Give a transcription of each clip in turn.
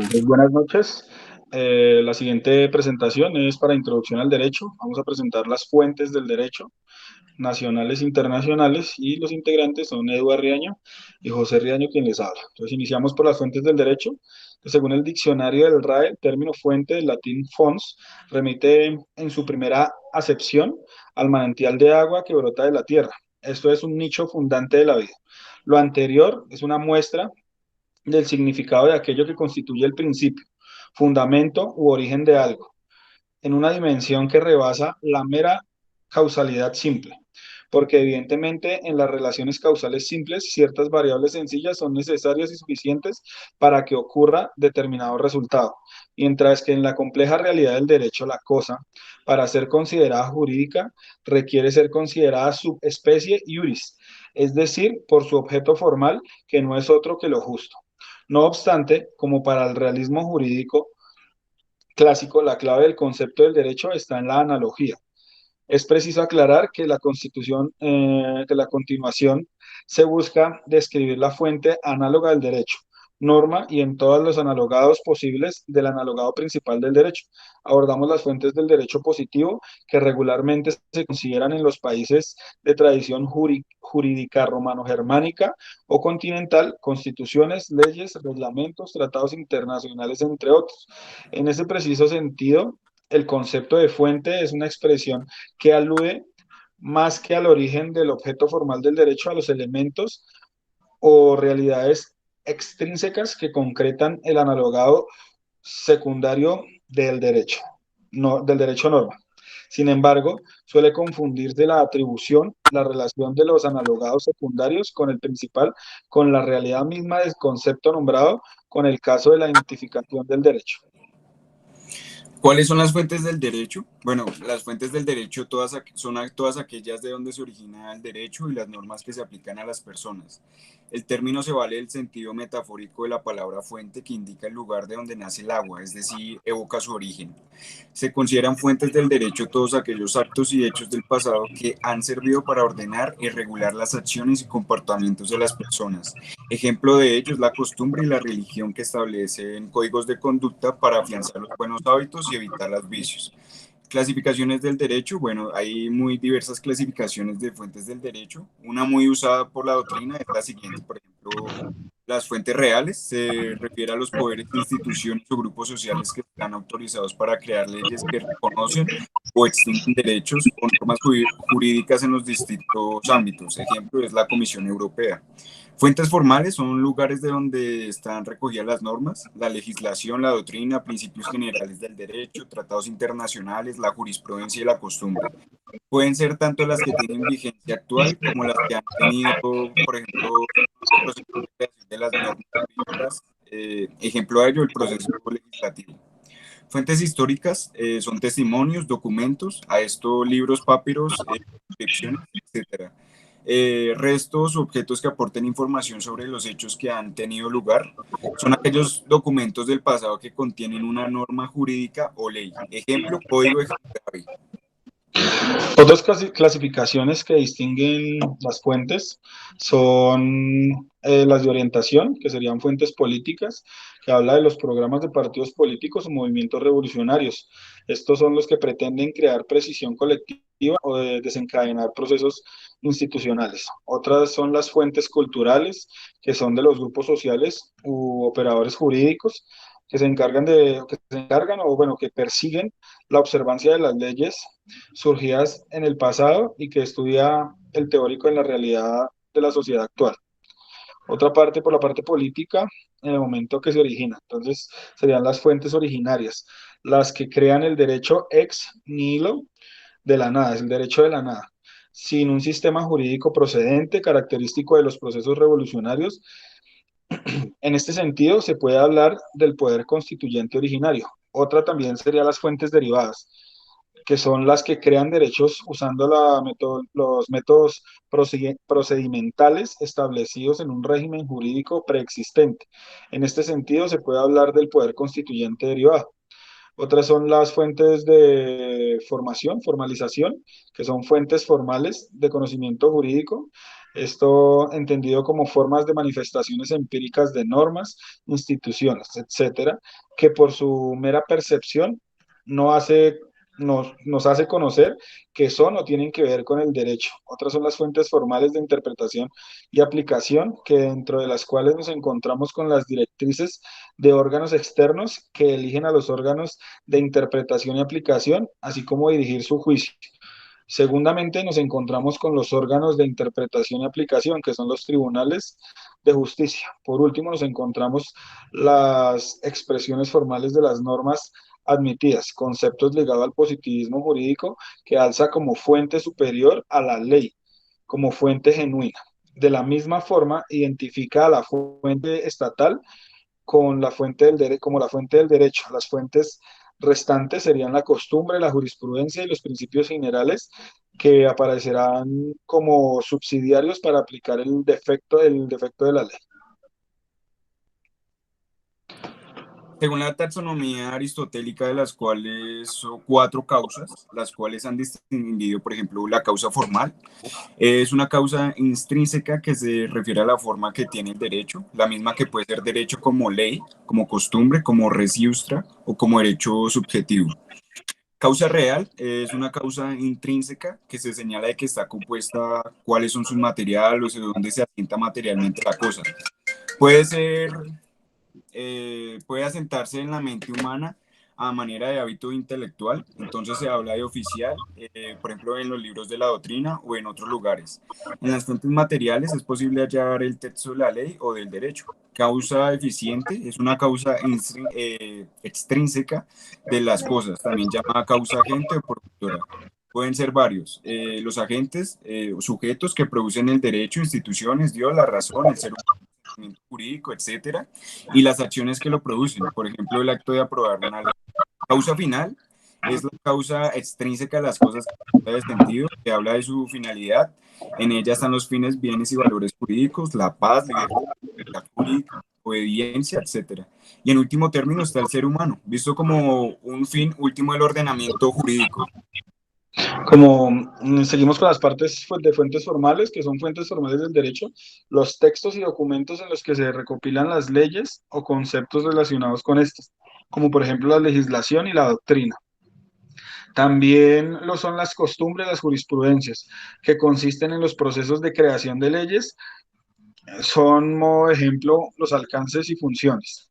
Entonces, buenas noches. La siguiente presentación es para Introducción al Derecho. Vamos a presentar las fuentes del derecho nacionales e internacionales y los integrantes son Eduardo Riaño y José Riaño quien les habla. Entonces, iniciamos por las fuentes del derecho. Según el diccionario del RAE, el término fuente del latín fons remite en su primera acepción al manantial de agua que brota de la tierra. Esto es un nicho fundante de la vida. Lo anterior es una muestra del significado de aquello que constituye el principio, fundamento u origen de algo, en una dimensión que rebasa la mera causalidad simple, porque evidentemente en las relaciones causales simples ciertas variables sencillas son necesarias y suficientes para que ocurra determinado resultado, mientras que en la compleja realidad del derecho la cosa, para ser considerada jurídica, requiere ser considerada subespecie iuris, es decir, por su objeto formal, que no es otro que lo justo. No obstante, como para el realismo jurídico clásico, la clave del concepto del derecho está en la analogía. Es preciso aclarar que la Constitución, que la continuación se busca describir la fuente análoga del derecho, norma y en todos los analogados posibles del analogado principal del derecho. Abordamos las fuentes del derecho positivo que regularmente se consideran en los países de tradición jurídica romano-germánica o continental, constituciones, leyes, reglamentos, tratados internacionales, entre otros. En ese preciso sentido, el concepto de fuente es una expresión que alude más que al origen del objeto formal del derecho a los elementos o realidades extrínsecas que concretan el analogado secundario del derecho, no, del derecho norma. Sin embargo, suele confundirse la atribución, la relación de los analogados secundarios con el principal, con la realidad misma del concepto nombrado, con el caso de la identificación del derecho. ¿Cuáles son las fuentes del derecho? Bueno, las fuentes del derecho son todas aquellas de donde se origina el derecho y las normas que se aplican a las personas. El término se vale del sentido metafórico de la palabra fuente que indica el lugar de donde nace el agua, es decir, evoca su origen. Se consideran fuentes del derecho todos aquellos actos y hechos del pasado que han servido para ordenar y regular las acciones y comportamientos de las personas. Ejemplo de ello es la costumbre y la religión que establecen códigos de conducta para afianzar los buenos hábitos y evitar los vicios. Clasificaciones del derecho, bueno, hay muy diversas clasificaciones de fuentes del derecho. Una muy usada por la doctrina es la siguiente, por ejemplo, las fuentes reales se refiere a los poderes, instituciones o grupos sociales que están autorizados para crear leyes que reconocen o extinguen derechos o normas jurídicas en los distintos ámbitos. Ejemplo es la Comisión Europea. Fuentes formales son lugares de donde están recogidas las normas, la legislación, la doctrina, principios generales del derecho, tratados internacionales, la jurisprudencia y la costumbre. Pueden ser tanto las que tienen vigencia actual como las que han tenido, por ejemplo, procesos de creación de las normas jurídicas. Ejemplo de ello, el proceso legislativo. Fuentes históricas son testimonios, documentos, a esto libros, papiros, inscripciones, etcétera. Restos, objetos que aporten información sobre los hechos que han tenido lugar, son aquellos documentos del pasado que contienen una norma jurídica o ley. Ejemplo, código ejecutivo. Otras clasificaciones que distinguen las fuentes son las de orientación, que serían fuentes políticas, que habla de los programas de partidos políticos o movimientos revolucionarios. Estos son los que pretenden crear precisión colectiva o desencadenar procesos institucionales. Otras son las fuentes culturales, que son de los grupos sociales u operadores jurídicos que se encargan o bueno, que persiguen la observancia de las leyes surgidas en el pasado y que estudia el teórico en la realidad de la sociedad actual. Otra parte por la parte política, en el momento que se origina. Entonces, serían las fuentes originarias, las que crean el derecho ex nihilo de la nada, es el derecho de la nada, sin un sistema jurídico procedente, característico de los procesos revolucionarios. En este sentido, se puede hablar del poder constituyente originario. Otra también sería las fuentes derivadas, que son las que crean derechos usando los métodos procedimentales establecidos en un régimen jurídico preexistente. En este sentido, se puede hablar del poder constituyente derivado. Otras son las fuentes de formación, formalización, que son fuentes formales de conocimiento jurídico. Esto entendido como formas de manifestaciones empíricas de normas, instituciones, etcétera, que por su mera percepción no hace, nos hace conocer que son o tienen que ver con el derecho. Otras son las fuentes formales de interpretación y aplicación, que dentro de las cuales nos encontramos con las directrices de órganos externos que eligen a los órganos de interpretación y aplicación, así como dirigir su juicio. Segundamente, nos encontramos con los órganos de interpretación y aplicación, que son los tribunales de justicia. Por último, nos encontramos las expresiones formales de las normas admitidas, conceptos ligados al positivismo jurídico que alza como fuente superior a la ley, como fuente genuina. De la misma forma, identifica a la fuente estatal con la fuente como la fuente del derecho. Las fuentes restantes serían la costumbre, la jurisprudencia y los principios generales que aparecerán como subsidiarios para aplicar el defecto de la ley. Según la taxonomía aristotélica, de las cuales son cuatro causas, las cuales han distinguido, por ejemplo, la causa formal, es una causa intrínseca que se refiere a la forma que tiene el derecho, la misma que puede ser derecho como ley, como costumbre, como res iustra o como derecho subjetivo. Causa real es una causa intrínseca que se señala de que está compuesta, cuáles son sus materiales o de dónde se asienta materialmente la cosa. Puede ser puede asentarse en la mente humana a manera de hábito intelectual, entonces se habla de oficial, por ejemplo, en los libros de la doctrina o en otros lugares. En las fuentes materiales es posible hallar el texto de la ley o del derecho. Causa eficiente es una causa extrínseca de las cosas, también llamada causa agente o productora. Pueden ser varios. Los agentes o sujetos que producen el derecho, instituciones, Dios, la razón, el ser jurídico, etcétera, y las acciones que lo producen, por ejemplo, el acto de aprobar una ley. Causa final es la causa extrínseca de las cosas que de sentido, que habla de su finalidad. En ella están los fines, bienes y valores jurídicos, la paz, libertad jurídica, obediencia, etcétera. Y en último término está el ser humano, visto como un fin último del ordenamiento jurídico. Como seguimos con las partes de fuentes formales, que son fuentes formales del derecho, los textos y documentos en los que se recopilan las leyes o conceptos relacionados con estas, como por ejemplo la legislación y la doctrina. También lo son las costumbres, las jurisprudencias, que consisten en los procesos de creación de leyes, son, modo ejemplo, los alcances y funciones.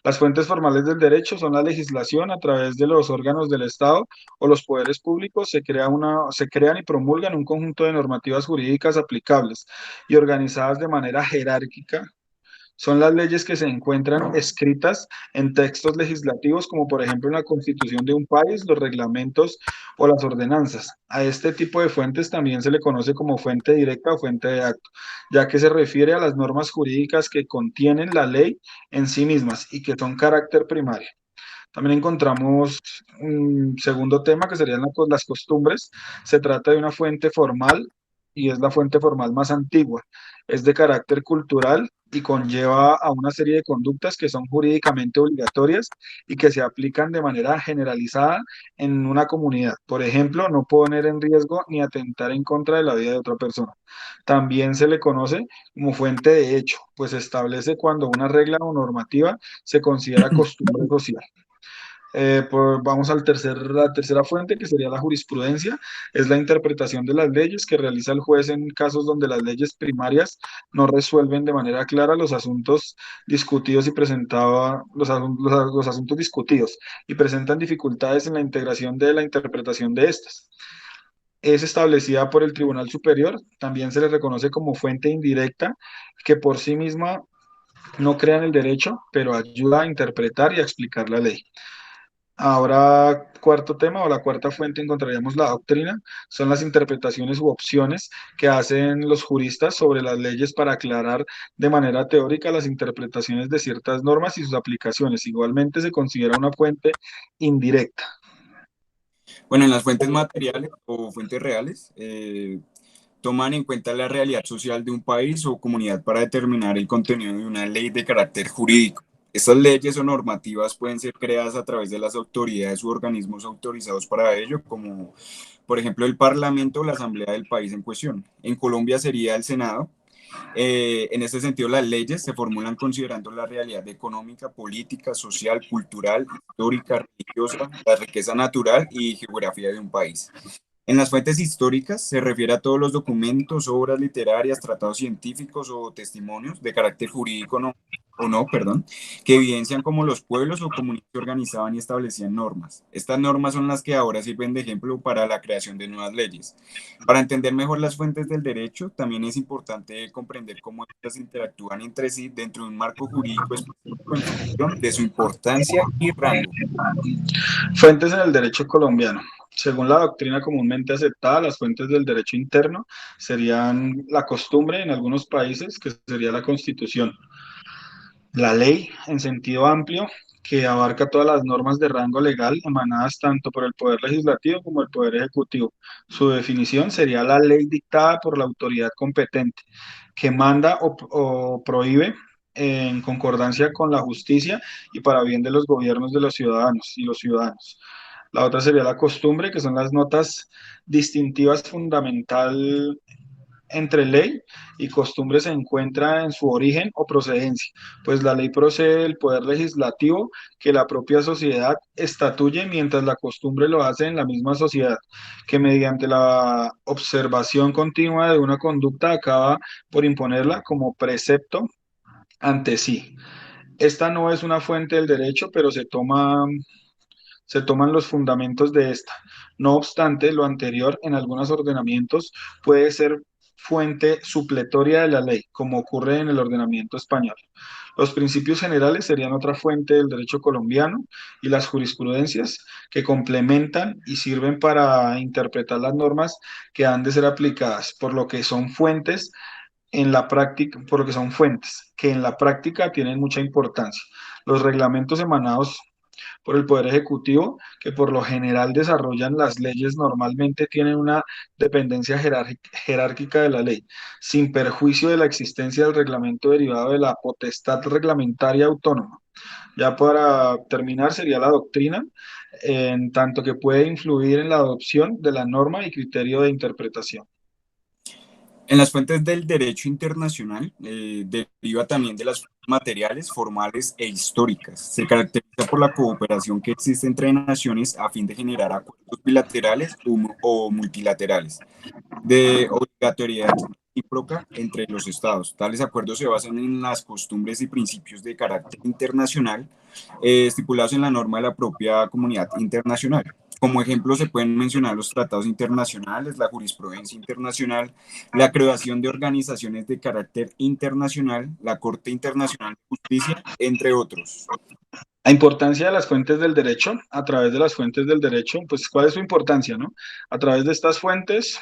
Las fuentes formales del derecho son la legislación a través de los órganos del Estado o los poderes públicos. Se crean y promulgan un conjunto de normativas jurídicas aplicables y organizadas de manera jerárquica. Son las leyes que se encuentran escritas en textos legislativos, como por ejemplo en la constitución de un país, los reglamentos o las ordenanzas. A este tipo de fuentes también se le conoce como fuente directa o fuente de acto, ya que se refiere a las normas jurídicas que contienen la ley en sí mismas y que son carácter primario. También encontramos un segundo tema que serían las costumbres. Se trata de una fuente formal y es la fuente formal más antigua. Es de carácter cultural y conlleva a una serie de conductas que son jurídicamente obligatorias y que se aplican de manera generalizada en una comunidad. Por ejemplo, no poner en riesgo ni atentar en contra de la vida de otra persona. También se le conoce como fuente de hecho, pues establece cuando una regla o normativa se considera costumbre social. Vamos la tercera fuente, que sería la jurisprudencia. Es la interpretación de las leyes que realiza el juez en casos donde las leyes primarias no resuelven de manera clara los asuntos discutidos y los asuntos discutidos y presentan dificultades en la integración de la interpretación de estas. Es establecida por el Tribunal Superior. También se le reconoce como fuente indirecta, que por sí misma no crea en el derecho, pero ayuda a interpretar y a explicar la ley. Ahora, cuarto tema o la cuarta fuente encontraríamos la doctrina, son las interpretaciones u opciones que hacen los juristas sobre las leyes para aclarar de manera teórica las interpretaciones de ciertas normas y sus aplicaciones. Igualmente se considera una fuente indirecta. Bueno, en las fuentes materiales o fuentes reales, toman en cuenta la realidad social de un país o comunidad para determinar el contenido de una ley de carácter jurídico. Estas leyes o normativas pueden ser creadas a través de las autoridades u organismos autorizados para ello, como por ejemplo el Parlamento o la Asamblea del país en cuestión. En Colombia sería el Senado. En este sentido, las leyes se formulan considerando la realidad económica, política, social, cultural, histórica, religiosa, la riqueza natural y geografía de un país. En las fuentes históricas se refiere a todos los documentos, obras literarias, tratados científicos o testimonios de carácter jurídico perdón, que evidencian cómo los pueblos o comunidades se organizaban y establecían normas. Estas normas son las que ahora sirven de ejemplo para la creación de nuevas leyes. Para entender mejor las fuentes del derecho, también es importante comprender cómo estas interactúan entre sí dentro de un marco jurídico específico en función de su importancia y rango. Fuentes en el derecho colombiano. Según la doctrina comúnmente aceptada, las fuentes del derecho interno serían la costumbre en algunos países, que sería la Constitución, la ley en sentido amplio, que abarca todas las normas de rango legal emanadas tanto por el Poder Legislativo como el Poder Ejecutivo. Su definición sería la ley dictada por la autoridad competente, que manda o prohíbe en concordancia con la justicia y para bien de los gobiernos de los ciudadanos y los ciudadanos. La otra sería la costumbre, que son las notas distintivas fundamental entre ley y costumbre se encuentra en su origen o procedencia, pues la ley procede del poder legislativo que la propia sociedad estatuye, mientras la costumbre lo hace en la misma sociedad, que mediante la observación continua de una conducta acaba por imponerla como precepto ante sí. Esta no es una fuente del derecho, pero se toman los fundamentos de esta. No obstante, lo anterior en algunos ordenamientos puede ser fuente supletoria de la ley, como ocurre en el ordenamiento español. Los principios generales serían otra fuente del derecho colombiano y las jurisprudencias que complementan y sirven para interpretar las normas que han de ser aplicadas, por lo que son fuentes en la práctica, por lo que son fuentes que en la práctica tienen mucha importancia. Los reglamentos emanados por el Poder Ejecutivo, que por lo general desarrollan las leyes, normalmente tienen una dependencia jerárquica de la ley, sin perjuicio de la existencia del reglamento derivado de la potestad reglamentaria autónoma. Ya para terminar sería la doctrina, en tanto que puede influir en la adopción de la norma y criterio de interpretación. En las fuentes del derecho internacional deriva también de las fuentes materiales, formales e históricas. Se caracteriza por la cooperación que existe entre naciones a fin de generar acuerdos bilaterales o multilaterales de obligatoriedad recíproca entre los estados. Tales acuerdos se basan en las costumbres y principios de carácter internacional estipulados en la norma de la propia comunidad internacional. Como ejemplo, se pueden mencionar los tratados internacionales, la jurisprudencia internacional, la creación de organizaciones de carácter internacional, la Corte Internacional de Justicia, entre otros. La importancia de las fuentes del derecho, a través de las fuentes del derecho, pues ¿cuál es su importancia, no? A través de estas fuentes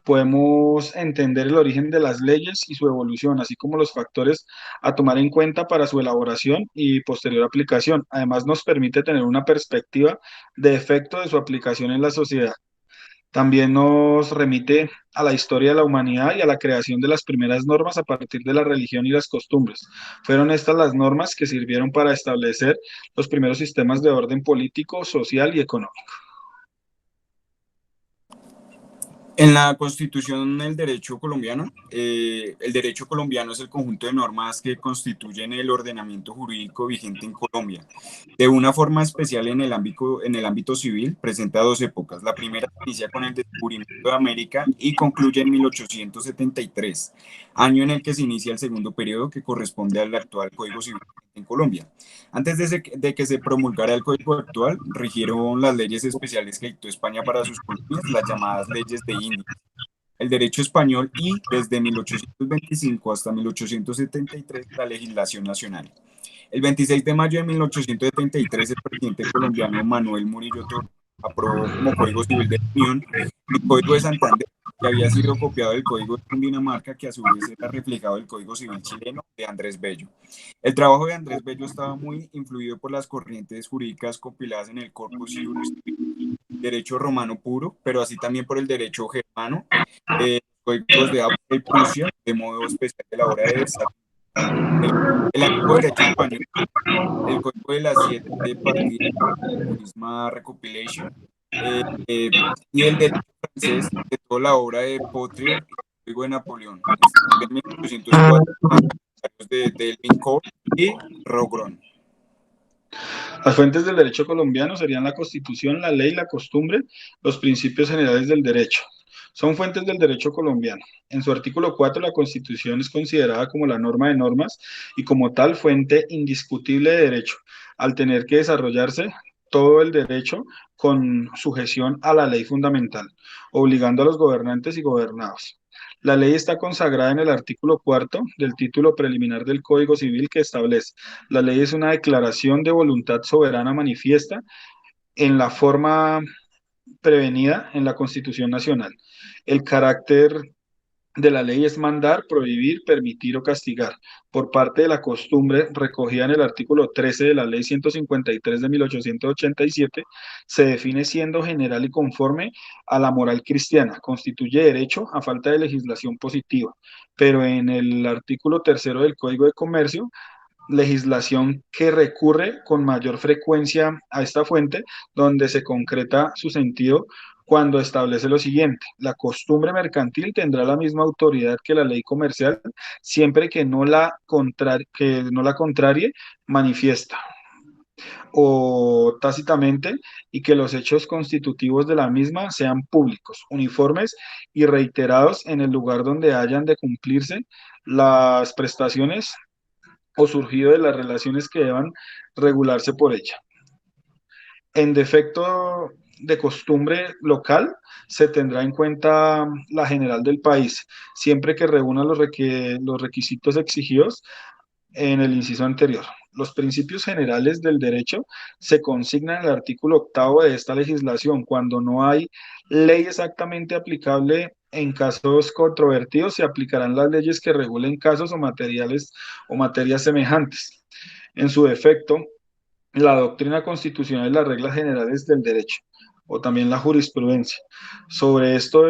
podemos entender el origen de las leyes y su evolución, así como los factores a tomar en cuenta para su elaboración y posterior aplicación. Además, nos permite tener una perspectiva de efecto de su aplicación en la sociedad. También nos remite a la historia de la humanidad y a la creación de las primeras normas a partir de la religión y las costumbres. Fueron estas las normas que sirvieron para establecer los primeros sistemas de orden político, social y económico. En la Constitución del derecho colombiano, el derecho colombiano es el conjunto de normas que constituyen el ordenamiento jurídico vigente en Colombia. De una forma especial en el ámbito civil, presenta dos épocas. La primera inicia con el descubrimiento de América y concluye en 1873, año en el que se inicia el segundo periodo que corresponde al actual Código Civil en Colombia. Antes de que se promulgara el código actual, rigieron las leyes especiales que dictó España para sus colonias, las llamadas leyes de Indias, el derecho español y, desde 1825 hasta 1873, la legislación nacional. El 26 de mayo de 1873, el presidente colombiano Manuel Murillo Toro aprobó como Código Civil de la Unión el Código de Santander, que había sido copiado del Código de Cundinamarca, que a su vez era reflejado del Código Civil chileno de Andrés Bello. El trabajo de Andrés Bello estaba muy influido por las corrientes jurídicas compiladas en el Corpus Iuris, derecho romano puro, pero así también por el derecho germano, códigos de Austria y Prusia, de modo especial de la obra de Versalles El, el antiguo derecho español, el código de las siete partidas, misma recopilation, eh, y el derecho francés de toda la obra de Potrier y el código de Napoleón, escrito en 1804 con los comentarios de Delvincourt y Rogron. Las fuentes del derecho colombiano serían la Constitución, la ley, la costumbre, los principios generales del derecho. Son fuentes del derecho colombiano. En su artículo 4, la Constitución es considerada como la norma de normas y como tal fuente indiscutible de derecho, al tener que desarrollarse todo el derecho con sujeción a la ley fundamental, obligando a los gobernantes y gobernados. La ley está consagrada en el artículo 4 del título preliminar del Código Civil que establece: la ley es una declaración de voluntad soberana manifiesta en la forma prevenida en la Constitución Nacional. El carácter de la ley es mandar, prohibir, permitir o castigar. Por parte de la costumbre, recogida en el artículo 13 de la Ley 153 de 1887, se define siendo general y conforme a la moral cristiana. Constituye derecho a falta de legislación positiva. Pero en el artículo tercero del Código de Comercio, legislación que recurre con mayor frecuencia a esta fuente, donde se concreta su sentido cuando establece lo siguiente: la costumbre mercantil tendrá la misma autoridad que la ley comercial, siempre que no la contrarie manifiesta o tácitamente, y que los hechos constitutivos de la misma sean públicos, uniformes y reiterados en el lugar donde hayan de cumplirse las prestaciones o surgido de las relaciones que deban regularse por ella. En defecto de costumbre local, se tendrá en cuenta la general del país, siempre que reúna los requisitos exigidos en el inciso anterior. Los principios generales del derecho se consignan en el artículo octavo de esta legislación. Cuando no hay ley exactamente aplicable en casos controvertidos, se aplicarán las leyes que regulen casos o materiales o materias semejantes. En su defecto, la doctrina constitucional y las reglas generales del derecho, o también la jurisprudencia. Sobre esto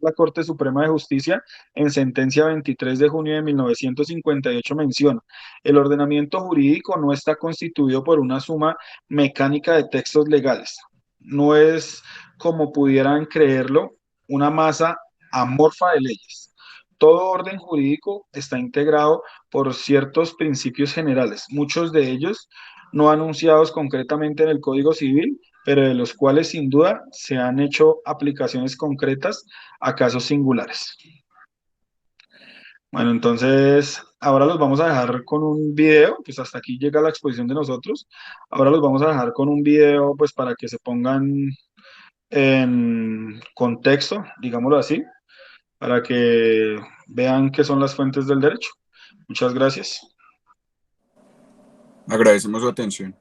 la Corte Suprema de Justicia, en sentencia 23 de junio de 1958, menciona: el ordenamiento jurídico no está constituido por una suma mecánica de textos legales. No es, como pudieran creerlo, una masa amorfa de leyes. Todo orden jurídico está integrado por ciertos principios generales, muchos de ellos no anunciados concretamente en el Código Civil, pero de los cuales sin duda se han hecho aplicaciones concretas a casos singulares. Bueno, entonces ahora los vamos a dejar con un video, pues hasta aquí llega la exposición de nosotros. Ahora los vamos a dejar con un video, pues para que se pongan en contexto, digámoslo así, para que vean qué son las fuentes del derecho. Muchas gracias. Agradecemos su atención.